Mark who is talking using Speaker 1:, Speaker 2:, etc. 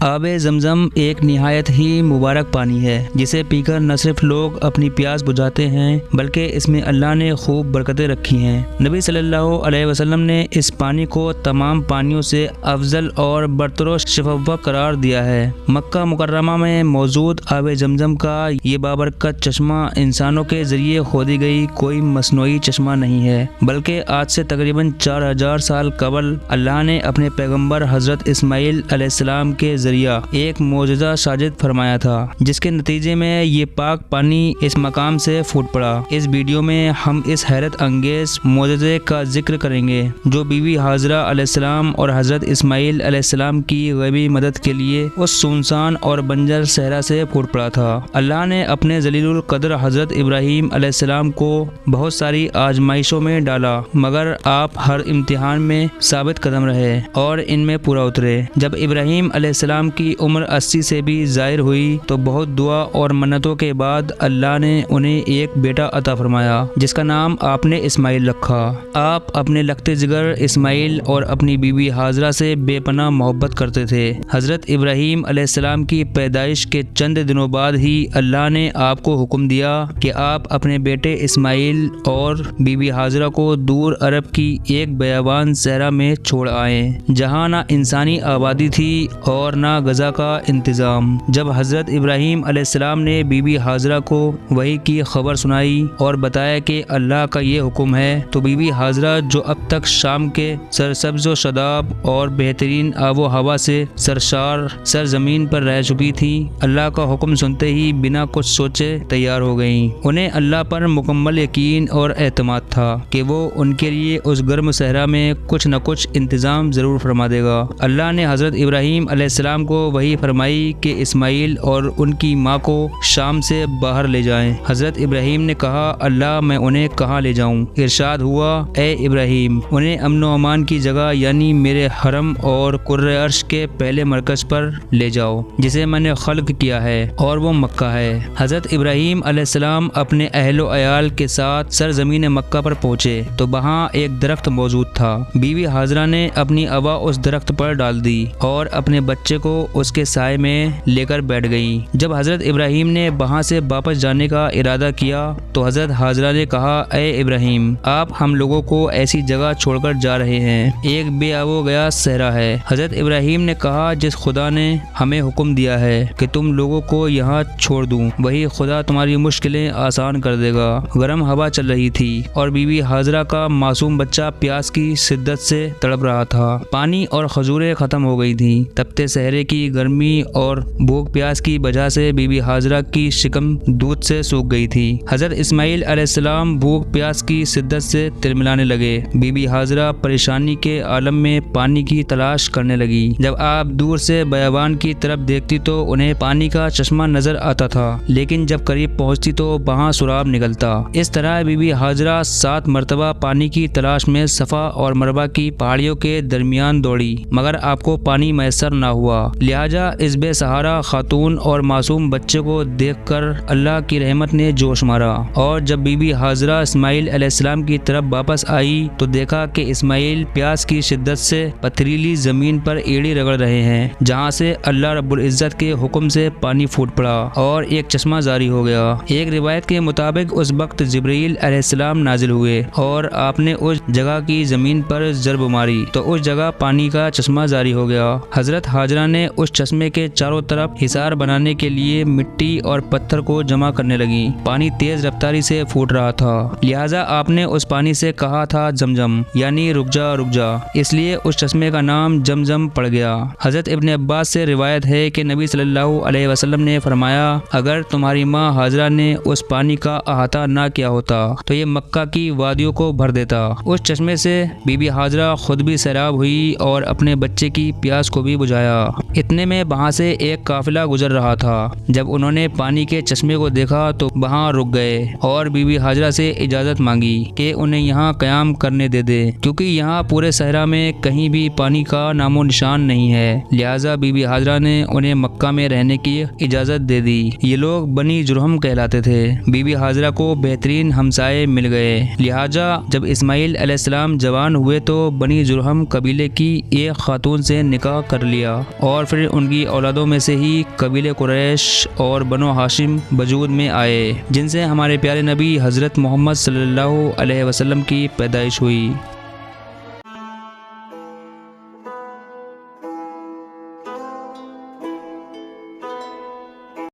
Speaker 1: آب زمزم ایک نہایت ہی مبارک پانی ہے جسے پی کر نہ صرف لوگ اپنی پیاس بجھاتے ہیں بلکہ اس میں اللہ نے خوب برکتیں رکھی ہیں۔ نبی صلی اللہ علیہ وسلم نے اس پانی کو تمام پانیوں سے افضل اور برتر و شفاف قرار دیا ہے۔ مکہ مکرمہ میں موجود آب زمزم کا یہ بابرکت چشمہ انسانوں کے ذریعے کھودی گئی کوئی مصنوعی چشمہ نہیں ہے بلکہ آج سے تقریباً 4000 سال قبل اللہ نے اپنے پیغمبر حضرت اسماعیل علیہ السلام کے ذریعہ ایک معجزہ ساجد فرمایا تھا جس کے نتیجے میں یہ پاک پانی اس مقام سے پھوٹ پڑا۔ اس ویڈیو میں ہم اس حیرت انگیز معجزے کا ذکر کریں گے جو بی بی ہاجرہ علیہ السلام اور حضرت اسماعیل علیہ السلام کی غیبی مدد کے لیے اس سنسان اور بنجر صحرا سے پھوٹ پڑا تھا۔ اللہ نے اپنے ذلیل القدر حضرت ابراہیم علیہ السلام کو بہت ساری آزمائشوں میں ڈالا مگر آپ ہر امتحان میں ثابت قدم رہے اور ان میں پورا اترے۔ جب ابراہیم علیہ السلام کی عمر 80 سے بھی ظاہر ہوئی تو بہت دعا اور منتوں کے بعد اللہ نے انہیں ایک بیٹا عطا فرمایا جس کا نام آپ نے اسماعیل رکھا۔ آپ اپنے لگتے جگر اسماعیل اور اپنی بیوی ہاجرہ سے بے پناہ محبت کرتے تھے۔ حضرت ابراہیم علیہ السلام کی پیدائش کے چند دنوں بعد ہی اللہ نے آپ کو حکم دیا کہ آپ اپنے بیٹے اسماعیل اور بیوی ہاجرہ کو دور عرب کی ایک بیابان صحرا میں چھوڑ آئیں جہاں نہ انسانی آبادی تھی اور نہ غذا کا انتظام۔ جب حضرت ابراہیم علیہ السلام نے بی بی ہاجرہ کو وحی کی خبر سنائی اور بتایا کہ اللہ کا یہ حکم ہے تو بی بی ہاجرہ جو اب تک شام کے سرسبز و شاداب اور بہترین آب و ہوا سے سرشار سرزمین پر رہ چکی تھی، اللہ کا حکم سنتے ہی بنا کچھ سوچے تیار ہو گئیں۔ انہیں اللہ پر مکمل یقین اور اعتماد تھا کہ وہ ان کے لیے اس گرم صحرا میں کچھ نہ کچھ انتظام ضرور فرما دے گا۔ اللہ نے حضرت ابراہیم علیہ السلام کو وحی فرمائی کہ اسماعیل اور ان کی ماں کو شام سے باہر لے جائیں۔ حضرت ابراہیم نے کہا اللہ میں انہیں کہاں لے جاؤں؟ ارشاد ہوا اے ابراہیم انہیں امن و امان کی جگہ یعنی میرے حرم اور قرۂ عرش کے پہلے مرکز پر لے جاؤ جسے میں نے خلق کیا ہے اور وہ مکہ ہے۔ حضرت ابراہیم علیہ السلام اپنے اہل و عیال کے ساتھ سرزمین مکہ پر پہنچے تو وہاں ایک درخت موجود تھا۔ بیوی ہاجرہ نے اپنی ابا اس درخت پر ڈال دی اور اپنے بچے کو اس کے سائے میں لے کر بیٹھ گئی۔ جب حضرت ابراہیم نے وہاں سے واپس جانے کا ارادہ کیا تو حضرت ہاجرہ نے کہا اے ابراہیم آپ ہم لوگوں کو ایسی جگہ چھوڑ کر جا رہے ہیں، ایک بے آب و گیا صحرا ہے۔ حضرت ابراہیم نے کہا جس خدا نے ہمیں حکم دیا ہے کہ تم لوگوں کو یہاں چھوڑ دوں وہی خدا تمہاری مشکلیں آسان کر دے گا۔ گرم ہوا چل رہی تھی اور بیوی ہاجرہ کا معصوم بچہ پیاس کی شدت سے تڑپ رہا تھا۔ پانی اور کھجوریں ختم ہو گئی تھیں۔ تپتے صحرے کی گرمی اور بھوک پیاس کی وجہ سے بی بی ہاجرہ کی شکم دودھ سے سوکھ گئی تھی۔ حضرت اسماعیل علیہ السلام بھوک پیاس کی شدت سے تلملانے لگے۔ بی بی ہاجرہ پریشانی کے عالم میں پانی کی تلاش کرنے لگی۔ جب آپ دور سے بیابان کی طرف دیکھتی تو انہیں پانی کا چشمہ نظر آتا تھا لیکن جب قریب پہنچتی تو وہاں سراب نکلتا۔ اس طرح بی بی ہاجرہ 7 مرتبہ پانی کی تلاش میں صفا اور مروہ کی پہاڑیوں کے درمیان دوڑی مگر آپ کو پانی میسر نہ ہوا۔ لہٰذا اس بے سہارا خاتون اور معصوم بچے کو دیکھ کر اللہ کی رحمت نے جوش مارا اور جب بی بی ہاجرہ اسماعیل علیہ السلام کی طرف واپس آئی تو دیکھا کہ اسماعیل پیاس کی شدت سے پتھریلی زمین پر ایڑی رگڑ رہے ہیں جہاں سے اللہ رب العزت کے حکم سے پانی پھوٹ پڑا اور ایک چشمہ جاری ہو گیا۔ ایک روایت کے مطابق اس وقت جبرائیل علیہ السلام نازل ہوئے اور آپ نے اس جگہ کی زمین پر ضرب ماری تو اس جگہ پانی کا چشمہ جاری ہو گیا۔ حضرت ہاجرہ نے اس چشمے کے چاروں طرف حصار بنانے کے لیے مٹی اور پتھر کو جمع کرنے لگی۔ پانی تیز رفتاری سے پھوٹ رہا تھا لہٰذا آپ نے اس پانی سے کہا تھا زمزم یعنی رک جا، اس لیے اس چشمے کا نام زمزم پڑ گیا۔ حضرت ابن عباس سے روایت ہے کہ نبی صلی اللہ علیہ وسلم نے فرمایا اگر تمہاری ماں ہاجرہ نے اس پانی کا احاطہ نہ کیا ہوتا تو یہ مکہ کی وادیوں کو بھر دیتا۔ اس چشمے سے بی بی ہاجرہ خود بھی سیراب ہوئی اور اپنے بچے کی پیاس کو بھی بجھایا۔ اتنے میں وہاں سے ایک قافلہ گزر رہا تھا۔ جب انہوں نے پانی کے چشمے کو دیکھا تو وہاں رک گئے اور بی بی ہاجرہ سے اجازت مانگی کہ انہیں یہاں قیام کرنے دے دے کیونکہ یہاں پورے صحرا میں کہیں بھی پانی کا نام و نشان نہیں ہے۔ لہٰذا بی بی ہاجرہ نے انہیں مکہ میں رہنے کی اجازت دے دی۔ یہ لوگ بنی جرہم کہلاتے تھے۔ بی بی ہاجرہ کو بہترین ہمسائے مل گئے لہٰذا جب اسماعیل علیہ السلام جوان ہوئے تو بنی جرہم قبیلے کی ایک خاتون سے نکاح کر لیا اور اور پھر ان کی اولادوں میں سے ہی قبیلے قریش اور بنو ہاشم وجود میں آئے، جن سے ہمارے پیارے نبی حضرت محمد صلی اللہ علیہ وسلم کی پیدائش ہوئی۔